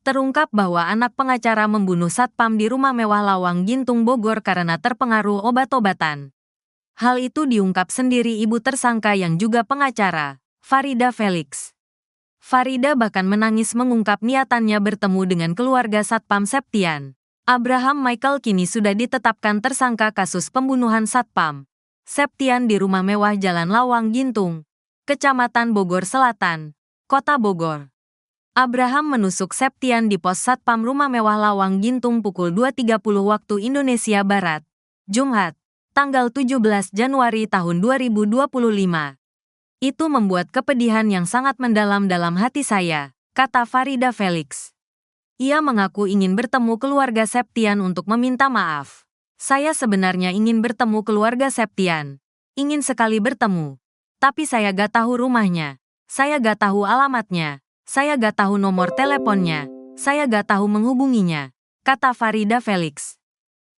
Terungkap bahwa anak pengacara membunuh satpam di rumah mewah Lawang Gintung Bogor karena terpengaruh obat-obatan. Hal itu diungkap sendiri ibu tersangka yang juga pengacara, Farida Felix. Farida bahkan menangis mengungkap niatannya bertemu dengan keluarga Satpam Septian. Abraham Michael kini sudah ditetapkan tersangka kasus pembunuhan Satpam Septian di rumah mewah Jalan Lawang Gintung, Kecamatan Bogor Selatan, Kota Bogor. Abraham menusuk Septian di pos Satpam rumah mewah Lawang Gintung pukul 2.30 waktu Indonesia Barat, Jumat, tanggal 17 Januari tahun 2025. Itu membuat kepedihan yang sangat mendalam dalam hati saya, kata Farida Felix. Ia mengaku ingin bertemu keluarga Septian untuk meminta maaf. Saya sebenarnya ingin bertemu keluarga Septian. Ingin sekali bertemu. Tapi saya gak tahu rumahnya. Saya gak tahu alamatnya. Saya gak tahu nomor teleponnya. Saya gak tahu menghubunginya, kata Farida Felix.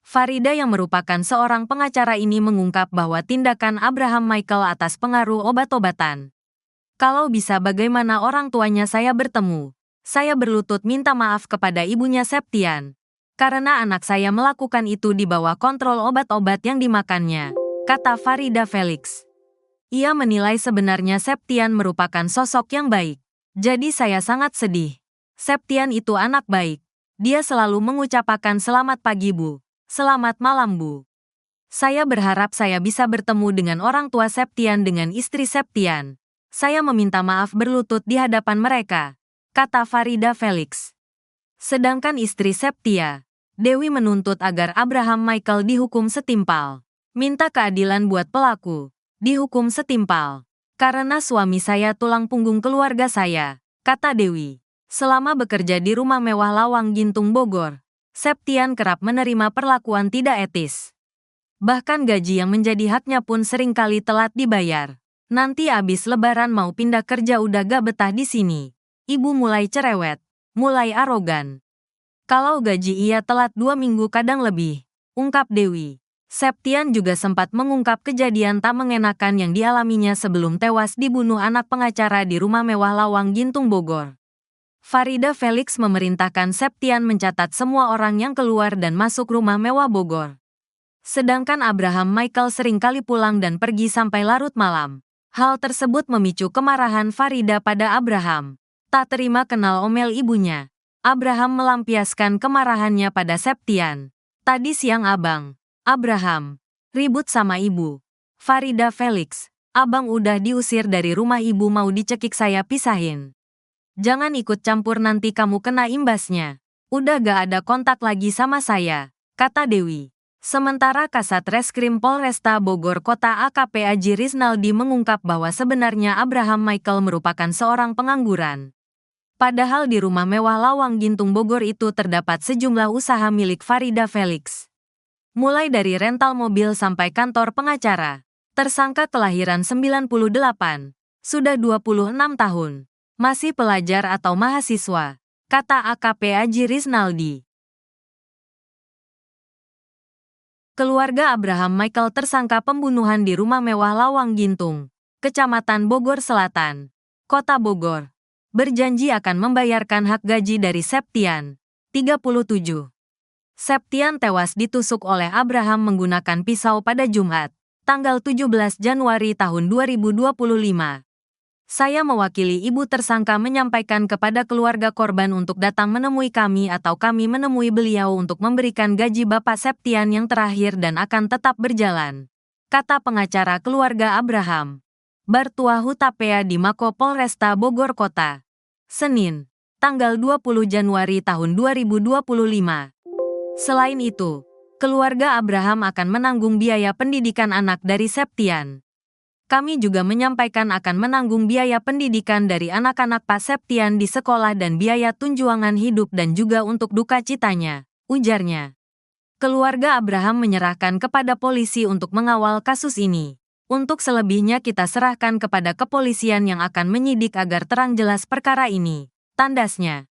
Farida yang merupakan seorang pengacara ini mengungkap bahwa tindakan Abraham Michael atas pengaruh obat-obatan. Kalau bisa bagaimana orang tuanya saya bertemu. Saya berlutut minta maaf kepada ibunya Septian. Karena anak saya melakukan itu di bawah kontrol obat-obat yang dimakannya, kata Farida Felix. Ia menilai sebenarnya Septian merupakan sosok yang baik. Jadi saya sangat sedih. Septian itu anak baik. Dia selalu mengucapkan selamat pagi Bu. Selamat malam Bu. Saya berharap saya bisa bertemu dengan orang tua Septian dengan istri Septian. Saya meminta maaf berlutut di hadapan mereka, kata Farida Felix. Sedangkan istri Septia, Dewi menuntut agar Abraham Michael dihukum setimpal. Minta keadilan buat pelaku, dihukum setimpal. Karena suami saya tulang punggung keluarga saya, kata Dewi. Selama bekerja di rumah mewah Lawang Gintung Bogor, Septian kerap menerima perlakuan tidak etis. Bahkan gaji yang menjadi haknya pun seringkali telat dibayar. Nanti abis lebaran mau pindah kerja udah gak betah di sini. Ibu mulai cerewet, mulai arogan. Kalau gaji ia telat 2 minggu kadang lebih, ungkap Dewi. Septian juga sempat mengungkap kejadian tak mengenakan yang dialaminya sebelum tewas dibunuh anak pengacara di rumah mewah Lawang Gintung Bogor. Farida Felix memerintahkan Septian mencatat semua orang yang keluar dan masuk rumah mewah Bogor. Sedangkan Abraham Michael seringkali pulang dan pergi sampai larut malam. Hal tersebut memicu kemarahan Farida pada Abraham. Tak terima kenal omel ibunya, Abraham melampiaskan kemarahannya pada Septian. Tadi siang Abraham, ribut sama ibu. Farida Felix, abang udah diusir dari rumah ibu mau dicekik saya pisahin. Jangan ikut campur nanti kamu kena imbasnya. Udah gak ada kontak lagi sama saya, kata Dewi. Sementara Kasat Reskrim Polresta Bogor Kota AKP Aji Rizaldi mengungkap bahwa sebenarnya Abraham Michael merupakan seorang pengangguran. Padahal di rumah mewah Lawang Gintung Bogor itu terdapat sejumlah usaha milik Farida Felix. Mulai dari rental mobil sampai kantor pengacara. Tersangka kelahiran 98, sudah 26 tahun. Masih pelajar atau mahasiswa, kata AKP Aji Rizaldi. Keluarga Abraham Michael tersangka pembunuhan di rumah mewah Lawang Gintung, Kecamatan Bogor Selatan, Kota Bogor, berjanji akan membayarkan hak gaji dari Septian, 37. Septian tewas ditusuk oleh Abraham menggunakan pisau pada Jumat, tanggal 17 Januari tahun 2025. Saya mewakili ibu tersangka menyampaikan kepada keluarga korban untuk datang menemui kami atau kami menemui beliau untuk memberikan gaji Bapak Septian yang terakhir dan akan tetap berjalan, kata pengacara keluarga Abraham, Bartua Hutapea di Mako Polresta Bogor Kota, Senin, tanggal 20 Januari tahun 2025. Selain itu, keluarga Abraham akan menanggung biaya pendidikan anak dari Septian. Kami juga menyampaikan akan menanggung biaya pendidikan dari anak-anak Pak Septian di sekolah dan biaya tunjangan hidup dan juga untuk duka citanya, ujarnya. Keluarga Abraham menyerahkan kepada polisi untuk mengawal kasus ini. Untuk selebihnya kita serahkan kepada kepolisian yang akan menyidik agar terang jelas perkara ini, tandasnya.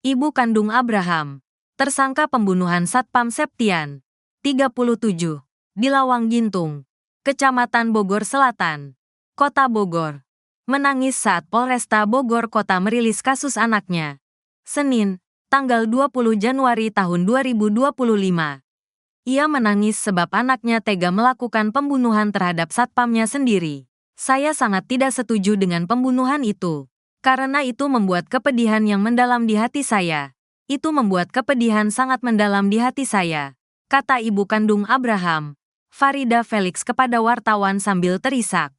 Ibu kandung Abraham, tersangka pembunuhan Satpam Septian, 37, di Lawang Gintung, Kecamatan Bogor Selatan, Kota Bogor, menangis saat Polresta Bogor Kota merilis kasus anaknya. Senin, tanggal 20 Januari tahun 2025. Ia menangis sebab anaknya tega melakukan pembunuhan terhadap satpamnya sendiri. Saya sangat tidak setuju dengan pembunuhan itu. Karena itu membuat kepedihan yang mendalam di hati saya. Itu membuat kepedihan sangat mendalam di hati saya, kata ibu kandung Abraham, Farida Felix kepada wartawan sambil terisak.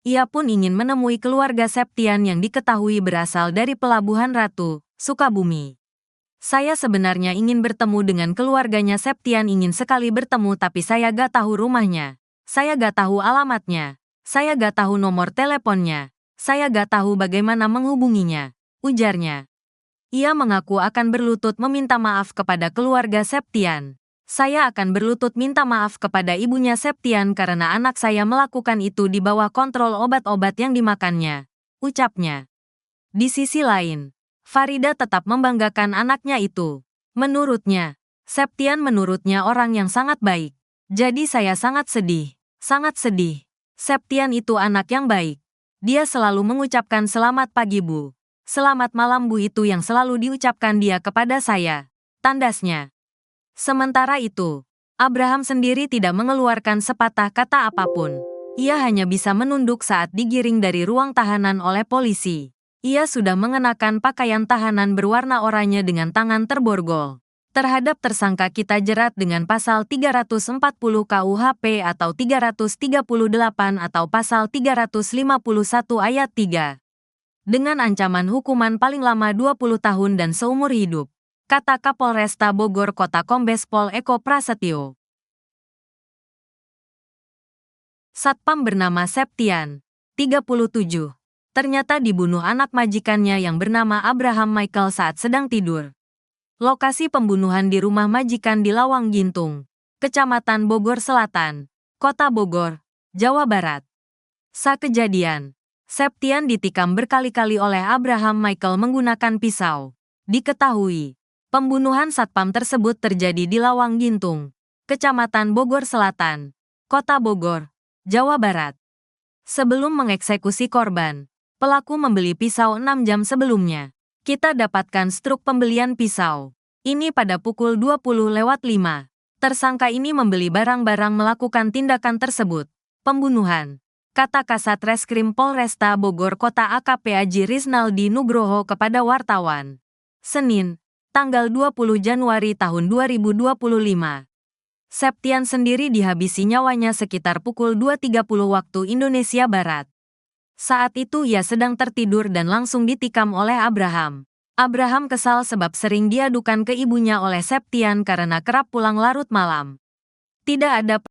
Ia pun ingin menemui keluarga Septian yang diketahui berasal dari Pelabuhan Ratu, Sukabumi. Saya sebenarnya ingin bertemu dengan keluarganya Septian, ingin sekali bertemu, tapi saya gak tahu rumahnya. Saya gak tahu alamatnya. Saya gak tahu nomor teleponnya. Saya gak tahu bagaimana menghubunginya, ujarnya. Ia mengaku akan berlutut meminta maaf kepada keluarga Septian. Saya akan berlutut minta maaf kepada ibunya Septian karena anak saya melakukan itu di bawah kontrol obat-obat yang dimakannya, ucapnya. Di sisi lain, Farida tetap membanggakan anaknya itu. Menurutnya, Septian menurutnya orang yang sangat baik. Jadi saya sangat sedih, sangat sedih. Septian itu anak yang baik. Dia selalu mengucapkan selamat pagi Bu. Selamat malam Bu, itu yang selalu diucapkan dia kepada saya, tandasnya. Sementara itu, Abraham sendiri tidak mengeluarkan sepatah kata apapun. Ia hanya bisa menunduk saat digiring dari ruang tahanan oleh polisi. Ia sudah mengenakan pakaian tahanan berwarna oranye dengan tangan terborgol. Terhadap tersangka kita jerat dengan pasal 340 KUHP atau 338 atau pasal 351 ayat 3. Dengan ancaman hukuman paling lama 20 tahun dan seumur hidup, kata Kapolresta Bogor Kota Kombes Pol Eko Prasetyo. Satpam bernama Septian, 37, ternyata dibunuh anak majikannya yang bernama Abraham Michael saat sedang tidur. Lokasi pembunuhan di rumah majikan di Lawang Gintung, Kecamatan Bogor Selatan, Kota Bogor, Jawa Barat. Saat kejadian, Septian ditikam berkali-kali oleh Abraham Michael menggunakan pisau. Diketahui, pembunuhan satpam tersebut terjadi di Lawang Gintung, Kecamatan Bogor Selatan, Kota Bogor, Jawa Barat. Sebelum mengeksekusi korban, pelaku membeli pisau 6 jam sebelumnya. Kita dapatkan struk pembelian pisau. Ini pada pukul 20:05. Tersangka ini membeli barang-barang melakukan tindakan tersebut. Pembunuhan, kata Kasat Reskrim Polresta Bogor Kota AKP Aji Riznaldi Nugroho kepada wartawan. Senin, tanggal 20 Januari tahun 2025. Septian sendiri dihabisi nyawanya sekitar pukul 2.30 waktu Indonesia Barat. Saat itu ia sedang tertidur dan langsung ditikam oleh Abraham. Abraham kesal sebab sering diadukan ke ibunya oleh Septian karena kerap pulang larut malam. Tidak ada